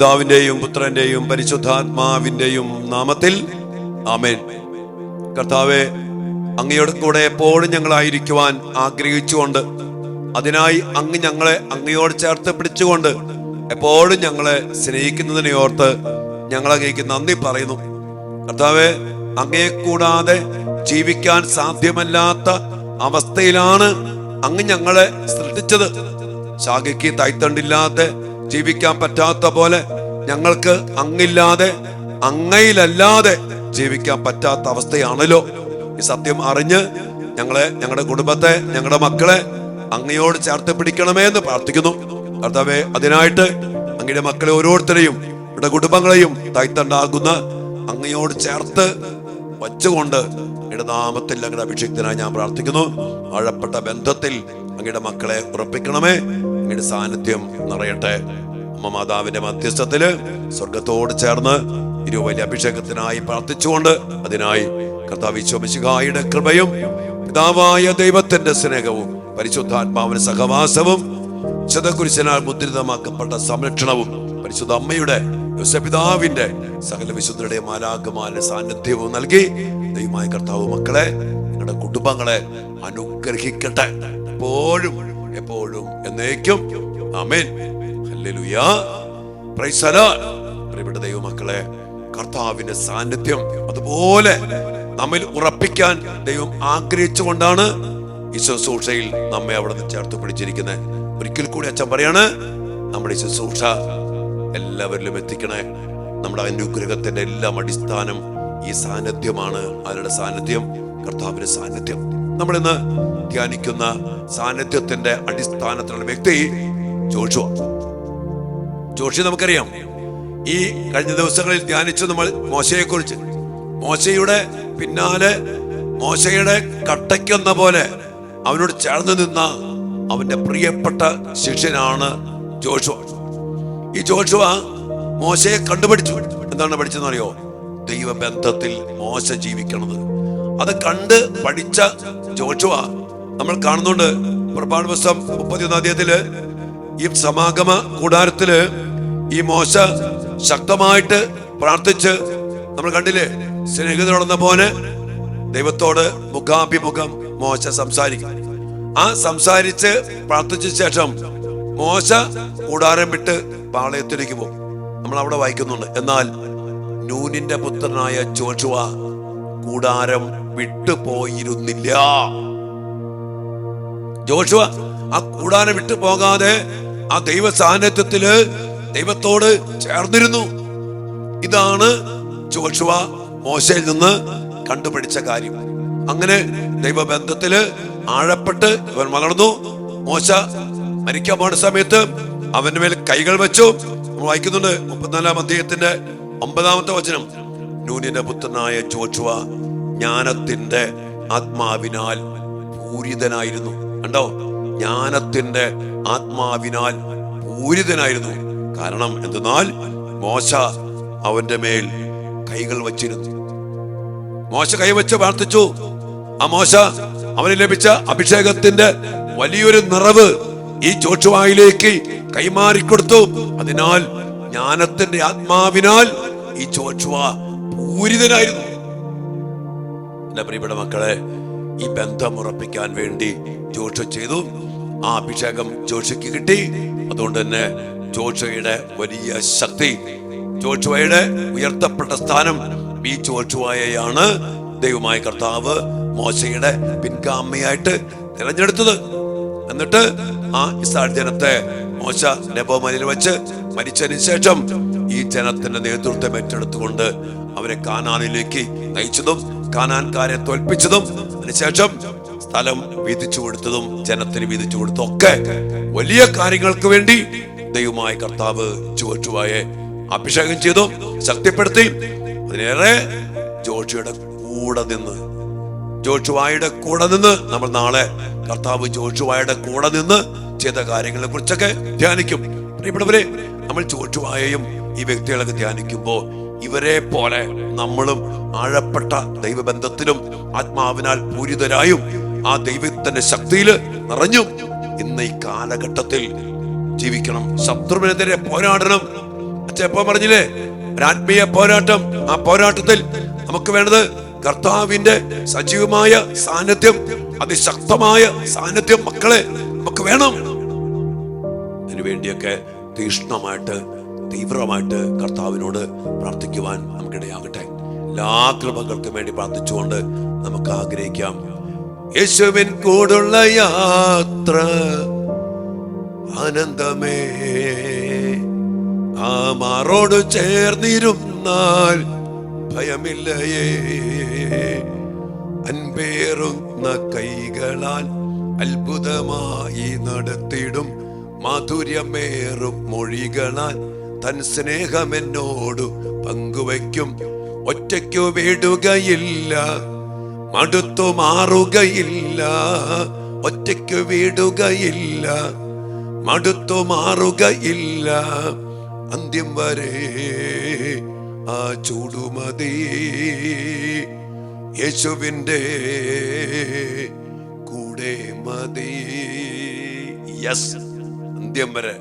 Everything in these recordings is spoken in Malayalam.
പിതാവിന്റെയും പുത്രന്റെയും പരിശുദ്ധാത്മാവിന്റെയും നാമത്തിൽ ആമേൻ. കർത്താവേ, അങ്ങയോട് കൂടെ എപ്പോഴും ഞങ്ങളായിരിക്കുവാൻ ആഗ്രഹിച്ചുകൊണ്ട്, അതിനായി അങ്ങ് ഞങ്ങളെ അങ്ങയോട് ചേർത്ത് പിടിച്ചുകൊണ്ട് എപ്പോഴും ഞങ്ങളെ സ്നേഹിക്കുന്നതിനെ ഓർത്ത് ഞങ്ങൾ അങ്ങേക്ക് നന്ദി പറയുന്നു. കർത്താവേ, അങ്ങയെ കൂടാതെ ജീവിക്കാൻ സാധ്യമല്ലാത്ത അവസ്ഥയിലാണ് അങ്ങ് ഞങ്ങളെ സൃഷ്ടിച്ചത്. ശാഖയ്ക്ക് തൈത്തണ്ടില്ലാതെ ജീവിക്കാൻ പറ്റാത്ത പോലെ ഞങ്ങൾക്ക് അങ്ങില്ലാതെ, അങ്ങയിലല്ലാതെ ജീവിക്കാൻ പറ്റാത്ത അവസ്ഥയാണല്ലോ. ഈ സത്യം അറിഞ്ഞ് ഞങ്ങളെ, ഞങ്ങളുടെ കുടുംബത്തെ, ഞങ്ങളുടെ മക്കളെ അങ്ങയോട് ചേർത്ത് പിടിക്കണമേ എന്ന് പ്രാർത്ഥിക്കുന്നു. കർത്താവേ, അതിനായിട്ട് അങ്ങയുടെ മക്കളെ ഓരോരുത്തരെയും, ഇവിടെ കുടുംബങ്ങളെയും തൈത്തണ്ടാകുന്ന അങ്ങയോട് ചേർത്ത് വച്ചുകൊണ്ട് അങ്ങയുടെ നാമത്തിൽ അങ്ങയുടെ അഭിഷേകത്തിനായി ഞാൻ പ്രാർത്ഥിക്കുന്നു. ആഴപ്പെട്ട ബന്ധത്തിൽ അങ്ങയുടെ മക്കളെ ഉറപ്പിക്കണമേ. അങ്ങയുടെ സാന്നിധ്യം നിറയട്ടെ. അമ്മ മാതാവിന്റെ മധ്യസ്ഥത്തില് സ്വർഗത്തോട് ചേർന്ന് വലിയ അഭിഷേകത്തിനായി പ്രാർത്ഥിച്ചുകൊണ്ട്, അതിനായി കർത്താവ് ഈശോ മിശിഹായുടെ കൃപയും പിതാവായ ദൈവത്തിന്റെ സ്നേഹവും പരിശുദ്ധാത്മാവിന്റെ സഹവാസവും ശതകുരിശനാൽ മുദ്രിതമാക്കപ്പെട്ട സംരക്ഷണവും പരിശുദ്ധ അമ്മയുടെ യോസേപ്പിതാവിന്റെ സകല വിശുദ്ധരുടെ മാലാഖമാരുടെ സാന്നിധ്യവും നൽകി ദൈവമായ കർത്താവ് മക്കളെ, നിങ്ങളുടെ കുടുംബങ്ങളെ അനുഗ്രഹിക്കട്ടെ, എപ്പോഴും എപ്പോഴും എന്നേക്കും. ആമേൻ. ഹല്ലേലൂയ. Praise the Lord. പ്രിയപ്പെട്ട ദൈവമക്കളെ, കർത്താവിന്റെ സാന്നിധ്യം അതുപോലെ നമ്മിൽ ഉറപ്പിക്കാൻ ദൈവം ആഗ്രഹിച്ചുകൊണ്ടാണ് ഈ ശുശ്രൂഷയിൽ നമ്മെ അവിടെ നിന്ന് ചേർത്ത് പിടിച്ചിരിക്കുന്നത്. ഒരിക്കൽ കൂടി അച്ഛൻ പറയാണ്, നമ്മുടെ ഈ ശുശ്രൂഷ എല്ലാവരിലും എത്തിക്കണേ. നമ്മുടെ അനുഗ്രഹത്തിന്റെ എല്ലാം അടിസ്ഥാനം ഈ സാന്നിധ്യമാണ്. അവരുടെ സാന്നിധ്യം, കർത്താവിന്റെ സാന്നിധ്യം. നമ്മളിന്ന് ധ്യാനിക്കുന്ന സാന്നിധ്യത്തിന്റെ അടിസ്ഥാനത്തിലുള്ള വ്യക്തി ജോഷി നമുക്കറിയാം. ഈ കഴിഞ്ഞ ദിവസങ്ങളിൽ ധ്യാനിച്ചു നമ്മൾ മോശയെ കുറിച്ച്. മോശയുടെ പിന്നാലെ, മോശയുടെ കട്ടയ്ക്കെന്ന പോലെ അവനോട് ചേർന്ന് നിന്ന അവന്റെ പ്രിയപ്പെട്ട ശിഷ്യനാണ് ജോഷുവ. ഈ ജോഷുവ മോശയെ കണ്ടുപിടിച്ചു. എന്താണ് പഠിച്ചതെന്ന് അറിയോ? ദൈവബന്ധത്തിൽ മോശ ജീവിക്കണത്. അത് കണ്ട് പഠിച്ച ജോഷുവ നമ്മൾ കാണുന്നുണ്ട്. പുറപ്പാട് പുസ്തകം 31 അധ്യായത്തില് ഈ സമാഗമ കൂടാരത്തില് ഈ മോശ ശക്തമായിട്ട് പ്രാർത്ഥിച്ച് നമ്മൾ കണ്ടില്ലേ? സ്നേഹിതരോടെന്ന പോലെ ദൈവത്തോട് മുഖാഭിമുഖം മോശ സംസാരിക്കും. ആ സംസാരിച്ച് പ്രാർത്ഥിച്ച ശേഷം മോശ കൂടാരം വിട്ട് പാളയത്തിലേക്ക് പോകും. നമ്മൾ അവിടെ വായിക്കുന്നുണ്ട്. എന്നാൽ നൂനിന്റെ പുത്രനായ ജോഷുവ കൂടാരം വിട്ടുപോയിരുന്നില്ല. ജോഷുവ ആ കൂടാരം വിട്ടു പോകാതെ ആ ദൈവ സാന്നിധ്യത്തില് ദൈവത്തോട് ചേർന്നിരുന്നു. ഇതാണ് ജോഷുവ മോശയിൽ നിന്ന് കണ്ടുപിടിച്ച കാര്യം. അങ്ങനെ ദൈവബന്ധത്തില് ആഴപ്പെട്ട് ഇവൻ വളർന്നു. മോശ മരിക്കാൻ പോണ സമയത്ത് അവന്റെ മേൽ കൈകൾ വെച്ചു. വായിക്കുന്നുണ്ട് 34 അധ്യായത്തിന്റെ 9 വചനം. നൂനിന്റെ പുത്രനായ ജോഷുവ ജ്ഞാനത്തിന്റെ ആത്മാവിനാൽ പൂരിതനായിരുന്നു. കണ്ടോ? ജ്ഞാനത്തിന്റെ ആത്മാവിനാൽ പൂരിതനായിരുന്നു. കാരണം എന്തെന്നാൽ മോശ അവന്റെ മേൽ കൈകൾ വച്ചിരുന്നു. മോശ കൈവച്ച് പ്രാർത്ഥിച്ചു. ആ മോശ അവന് ലഭിച്ച അഭിഷേകത്തിന്റെ വലിയൊരു നിറവ് ഈ ജോഷുവയിലേക്ക് കൈമാറിക്കൊടുത്തു. അതിനാൽ ജ്ഞാനത്തിന്റെ ആത്മാവിനാൽ ഈ ജോഷുവ പൂരിതനായിരുന്നു. എന്റെ പ്രിയപ്പെട്ട മക്കളെ, ഈ ബന്ധം ഉറപ്പിക്കാൻ വേണ്ടി ജോഷുവ ചെയ്തു. ആ അഭിഷേകം ജോഷുവയ്ക്ക് കിട്ടി. അതുകൊണ്ട് തന്നെ ജോഷുവയുടെ വലിയ ശക്തി, ജോഷുവയുടെ ഉയർത്തപ്പെട്ട സ്ഥാനം ഈ ജോഷുവയെയാണ് ദൈവമായ കർത്താവ് മോശയുടെ പിൻഗാമിയായിട്ട് തിരഞ്ഞെടുത്തത്. എന്നിട്ട് ആ ഇസ്രായേൽ ജനത്തെ മോശ നെബോ മലയിൽ വെച്ച് മരിച്ചതിന് ശേഷം ഈ ജനത്തിന്റെ നേതൃത്വം ഏറ്റെടുത്തുകൊണ്ട് അവരെ കാനാനിലേക്ക് നയിച്ചതും കാനാൻകാരെ തോൽപ്പിച്ചതും അതിനുശേഷം സ്ഥലം വീതിച്ചു കൊടുത്തതും ജനത്തിന് വീതിച്ചു കൊടുത്തതും ഒക്കെ വലിയ കാര്യങ്ങൾക്ക് വേണ്ടി ദൈവമായ കർത്താവ് ജോഷുവയെ അഭിഷേകം ചെയ്തു, ശക്തിപ്പെടുത്തി. അതിനേറെ ജോഷുവയുടെ കൂടെ നിന്ന് നമ്മൾ നാളെ കർത്താവ് ജോഷുവയുടെ കൂടെ നിന്ന് ചെയ്ത കാര്യങ്ങളെ കുറിച്ചൊക്കെ ധ്യാനിക്കും. പ്രിയപ്പെട്ടവരെ, നമ്മൾ ജോഷുവയെയും ഈ വ്യക്തികളൊക്കെ ധ്യാനിക്കുമ്പോൾ ഇവരെ പോലെ നമ്മളും ആഴപ്പെട്ട ദൈവബന്ധത്തിലും ആത്മാവിനാൽ പൂരിതരായും ആ ദൈവത്തിന്റെ ശക്തിയിൽ നിറഞ്ഞും ഇന്ന് ഈ കാലഘട്ടത്തിൽ ജീവിക്കണം. ശത്രുവിനെതിരെ പോരാടണം. അച്ഛൻ പറഞ്ഞില്ലേ, ഒരാത്മീയ പോരാട്ടം. ആ പോരാട്ടത്തിൽ നമുക്ക് വേണ്ടത് കർത്താവിന്റെ സജീവമായ സാന്നിധ്യം, അതിശക്തമായ സാന്നിധ്യം മക്കളെ നമുക്ക് വേണം. അതിനുവേണ്ടിയൊക്കെ തീക്ഷ്ണമായിട്ട് തീവ്രമായിട്ട് കർത്താവിനോട് പ്രാർത്ഥിക്കുവാൻ നമുക്കിടയാകട്ടെ. എല്ലാ കൃപകൾക്കും വേണ്ടി പ്രാർത്ഥിച്ചുകൊണ്ട് നമുക്ക് ആഗ്രഹിക്കാം. യേശുവിൻ കൂടുള്ള യാത്ര ആനന്ദമേ, ആ മാറോട് ചേർന്നിരുന്നാൽ ഭയമില്ലയേ. അൻപേറുന്ന കൈകളാൽ അത്ഭുതമായി നടത്തിടും, മാധുര്യമേറും മൊഴികളാൽ തൻ സ്നേഹമെന്നോട് പങ്കുവയ്ക്കും. ഒറ്റയ്ക്കു വിടുകയില്ല, മടുത്തു മാറുകയില്ല. ഒറ്റയ്ക്കു വിടുകയില്ല, മടുത്തു മാറുകയില്ല. അന്ത്യം വരെ ആ ചൂടുമതി യേശുവിൻ്റെ കൂടെ മതി. യെസ്, അന്ത്യം വരെ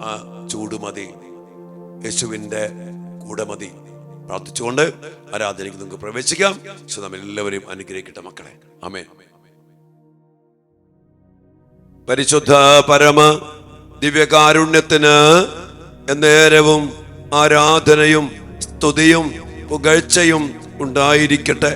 ആ ചൂടുമതി, യേശുവിൻ്റെ കൂടെ മതി. പ്രാർത്ഥിച്ചുകൊണ്ട് ആരാധനയ്ക്ക് നമുക്ക് പ്രവേശിക്കാം. നമ്മ എല്ലാവരെയും അനുഗ്രഹിക്കട്ടെ മക്കളെ. ആമേൻ. പരിശുദ്ധ പരമ ദിവ്യകാരുണ്യത്തിന് എന്നേരവും ആരാധനയും സ്തുതിയും പുകഴ്ചയും ഉണ്ടായിരിക്കട്ടെ.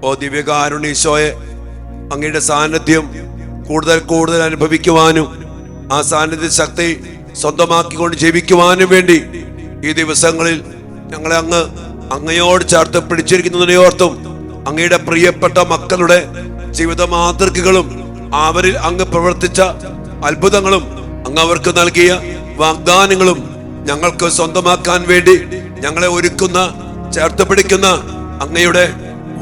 ഓ ദിവ്യകാരുണ്യീശോയെ, അങ്ങയുടെ സാന്നിധ്യം കൂടുതൽ കൂടുതൽ അനുഭവിക്കുവാനും ആ സാന്നിധ്യ ശക്തി സ്വന്തമാക്കിക്കൊണ്ട് ജീവിക്കുവാനും വേണ്ടി ഈ ദിവസങ്ങളിൽ ഞങ്ങളെ അങ്ങയോട് ചേർത്ത് പിടിച്ചിരിക്കുന്നതിനെ ഓർത്തും അങ്ങയുടെ പ്രിയപ്പെട്ട മക്കളുടെ ജീവിത മാതൃകകളും അവരിൽ അങ്ങ് പ്രവർത്തിച്ച അത്ഭുതങ്ങളും അങ്ങ് അവർക്ക് നൽകിയ വാഗ്ദാനങ്ങളും ഞങ്ങൾക്ക് സ്വന്തമാക്കാൻ വേണ്ടി ഞങ്ങളെ ഒരുക്കുന്ന ചേർത്ത് പിടിക്കുന്ന അങ്ങയുടെ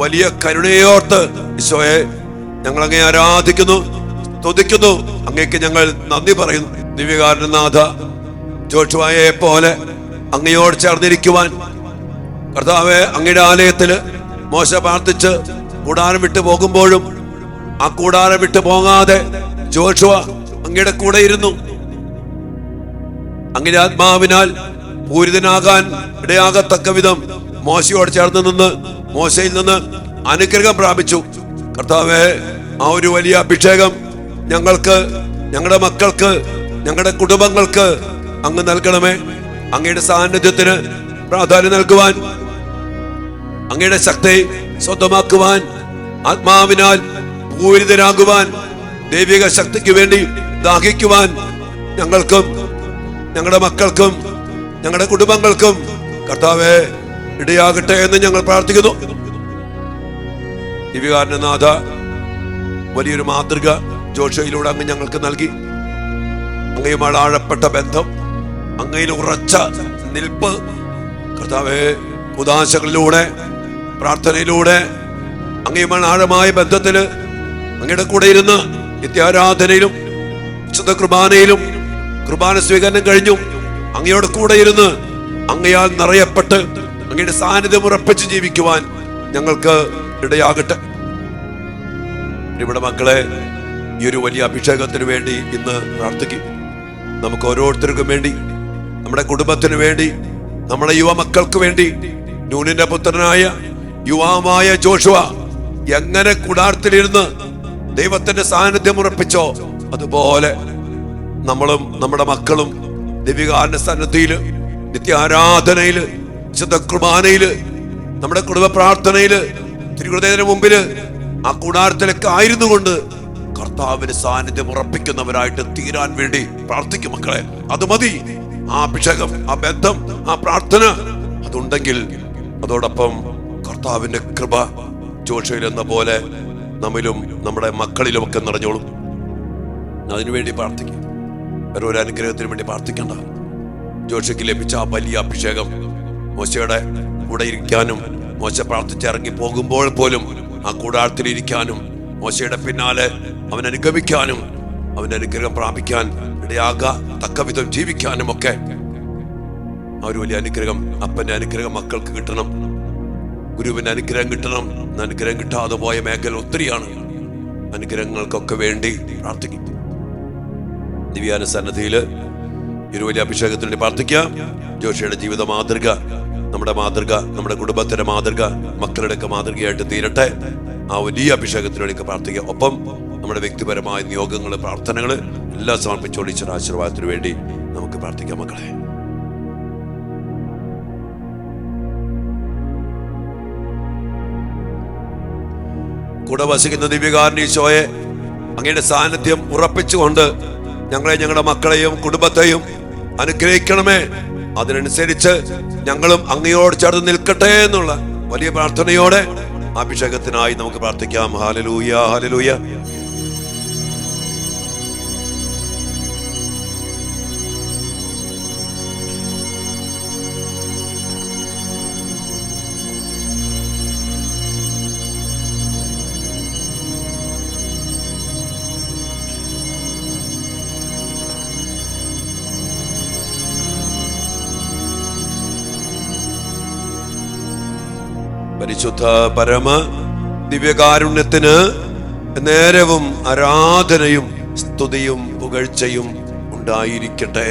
വലിയ കരുണയോർത്ത് ഈശോയെ ഞങ്ങൾ അങ്ങയെ ആരാധിക്കുന്നു, സ്തുതിക്കുന്നു. അങ്ങേക്ക് ഞങ്ങൾ നന്ദി പറയുന്നു. ദിവ്യകാരുണ്യനാഥ, ജോഷുവയെ പോലെ അങ്ങയോട് ചേർന്നിരിക്കുവാൻ കർത്താവെ, അങ്ങയുടെ ആലയത്തില് മോശ പ്രാർത്ഥിച്ച് കൂടാരം വിട്ടു പോകുമ്പോഴും ആ കൂടാരം വിട്ടു പോകാതെ ജോഷുവ അങ്ങയുടെ കൂടെ ഇരുന്നു. അങ്ങയുടെ ആത്മാവിനാൽ പൂരിതനാകാൻ ഇടയാകത്തക്ക വിധം മോശയോട് ചേർന്ന് നിന്ന് മോശയിൽ നിന്ന് അനുഗ്രഹം പ്രാപിച്ചു. കർത്താവെ, ആ ഒരു വലിയ അഭിഷേകം ഞങ്ങൾക്ക്, ഞങ്ങളുടെ മക്കൾക്ക്, ഞങ്ങളുടെ കുടുംബങ്ങൾക്ക് അങ്ങ് നൽകണമേ. അങ്ങയുടെ സാന്നിധ്യത്തിന് പ്രാധാന്യം നൽകുവാൻ, അങ്ങയുടെ ശക്തി സ്വന്തമാക്കുവാൻ, ആത്മാവിനാൽ പൂരിതരാകുവാൻ, ദൈവിക ശക്തിക്ക് വേണ്ടി ദാഹിക്കുവാൻ ഞങ്ങൾക്കും ഞങ്ങളുടെ മക്കൾക്കും ഞങ്ങളുടെ കുടുംബങ്ങൾക്കും കർത്താവേ ഇടയാകട്ടെ എന്ന് ഞങ്ങൾ പ്രാർത്ഥിക്കുന്നു. ദിവ്യകാരുണ്യനാഥ, വലിയൊരു മാതൃക ജോഷയിലൂടെ അങ്ങ് ഞങ്ങൾക്ക് നൽകി. അങ്ങയുമായി ആഴപ്പെട്ട ബന്ധം, അങ്ങയിൽ ഉറച്ച നിൽപ്പ് കർത്താവേ, ഉദാശകളിലൂടെ പ്രാർത്ഥനയിലൂടെ അങ്ങയുമായി ആഴമായ ബന്ധത്തില് അങ്ങയുടെ കൂടെ ഇരുന്ന് നിത്യാരാധനയിലും വിശുദ്ധ കുർബാനയിലും കുർബാന സ്വീകരണം കഴിഞ്ഞു അങ്ങയോട് കൂടെ ഇരുന്ന് അങ്ങയാൽ നിറയപ്പെട്ട് അങ്ങയുടെ സാന്നിധ്യം ഉറപ്പിച്ച് ജീവിക്കുവാൻ ഞങ്ങൾക്ക് ഇടയാകട്ടെ. ഇവിടെ മക്കളെ, ഈ ഒരു വലിയ അഭിഷേകത്തിന് വേണ്ടി ഇന്ന് പ്രാർത്ഥിക്കും. നമുക്ക് ഓരോരുത്തർക്കും വേണ്ടി, നമ്മുടെ കുടുംബത്തിന് വേണ്ടി, നമ്മുടെ യുവമക്കൾക്ക് വേണ്ടി. നൂനിന്റെ പുത്രനായ യുവാവായ ജോഷുവ എങ്ങനെ കൂടാരത്തിലിരുന്ന് ദൈവത്തിന്റെ സാന്നിധ്യം ഉറപ്പിച്ചോ, അതുപോലെ നമ്മളും നമ്മുടെ മക്കളും ദിവ്യകാരുണ്യ സന്നിധിയില്, നിത്യാരാധനയില്, വിശുദ്ധ കുർബാനയില്, നമ്മുടെ കുടുംബ പ്രാർത്ഥനയില്, തിരുഹൃദയത്തിന് മുമ്പില് ആ കൂടാരത്തിലൊക്കെ ആയിരുന്നു കൊണ്ട് കർത്താവിന്റെ സാന്നിധ്യം ഉറപ്പിക്കുന്നവരായിട്ട് തീരാൻ വേണ്ടി പ്രാർത്ഥിക്കും മക്കളെ. അത് മതി. ആ അഭിഷേകം, ആ ബന്ധം, ആ പ്രാർത്ഥന അതുണ്ടെങ്കിൽ അതോടൊപ്പം കർത്താവിന്റെ കൃപ ജോഷയിൽ എന്ന പോലെ നമ്മിലും നമ്മുടെ മക്കളിലും ഒക്കെ നിറഞ്ഞോളും. അതിനുവേണ്ടി പ്രാർത്ഥിക്കും. വേറെ ഒരു അനുഗ്രഹത്തിന് വേണ്ടി പ്രാർത്ഥിക്കണ്ട. ജോഷയ്ക്ക് ലഭിച്ച ആ വലിയ അഭിഷേകം മോശയുടെ കൂടെ ഇരിക്കാനും, മോശ പ്രാർത്ഥിച്ചിറങ്ങി പോകുമ്പോൾ പോലും ആ കൂടാരത്തിൽ ഇരിക്കാനും, മോശയുടെ പിന്നാലെ അവൻ അനുഗമിക്കാനും, അവന്റെ അനുഗ്രഹം പ്രാപിക്കാൻ ഇടയാകത്തക്ക വിധം ജീവിക്കാനും ഒക്കെ ആ ഒരു വലിയ അനുഗ്രഹം, അപ്പന്റെ അനുഗ്രഹം മക്കൾക്ക് കിട്ടണം, ഗുരുവിന്റെ അനുഗ്രഹം കിട്ടണം. അനുഗ്രഹം കിട്ടാതെ പോയ മേഖല ഒത്തിരിയാണ്. അനുഗ്രഹങ്ങൾക്കൊക്കെ വേണ്ടി പ്രാർത്ഥിക്കും. ദിവ്യാന സന്നദ്ധിയില് ഒരു വലിയ അഭിഷേകത്തിന് വേണ്ടി പ്രാർത്ഥിക്കാം. ജോഷിയുടെ ജീവിത മാതൃക, നമ്മുടെ മാതൃക, നമ്മുടെ കുടുംബത്തിന്റെ മാതൃക, മക്കളുടെയൊക്കെ മാതൃകയായിട്ട് തീരട്ടെ. ആ വലിയ അഭിഷേകത്തിന് വേണ്ടി പ്രാർത്ഥിക്കാം. ഒപ്പം നമ്മുടെ വ്യക്തിപരമായ നിയോഗങ്ങൾ, പ്രാർത്ഥനകൾ എല്ലാം സമർപ്പിച്ചുകൊണ്ട് ഈശ്വര ആശീർവാദത്തിന് വേണ്ടി നമുക്ക് പ്രാർത്ഥിക്കാം. മക്കളെ, കൂടെ വസിക്കുന്ന ദിവ്യകാരൻ ഈശോയെ, അങ്ങയുടെ സാന്നിധ്യം ഉറപ്പിച്ചുകൊണ്ട് ഞങ്ങളെ, ഞങ്ങളുടെ മക്കളെയും കുടുംബത്തെയും അനുഗ്രഹിക്കണമേ. അതിനനുസരിച്ച് ഞങ്ങളും അങ്ങയോട് ചേർന്ന് നിൽക്കട്ടെ എന്നുള്ള വലിയ പ്രാർത്ഥനയോടെ അഭിഷേകത്തിനായി നമുക്ക് പ്രാർത്ഥിക്കാം. Hallelujah, hallelujah. പരിശുദ്ധ പരമ ദിവ്യകാരുണ്യത്തിന് നേരവും ആരാധനയും സ്തുതിയും പുകഴ്ചയും ഉണ്ടായിരിക്കട്ടെ.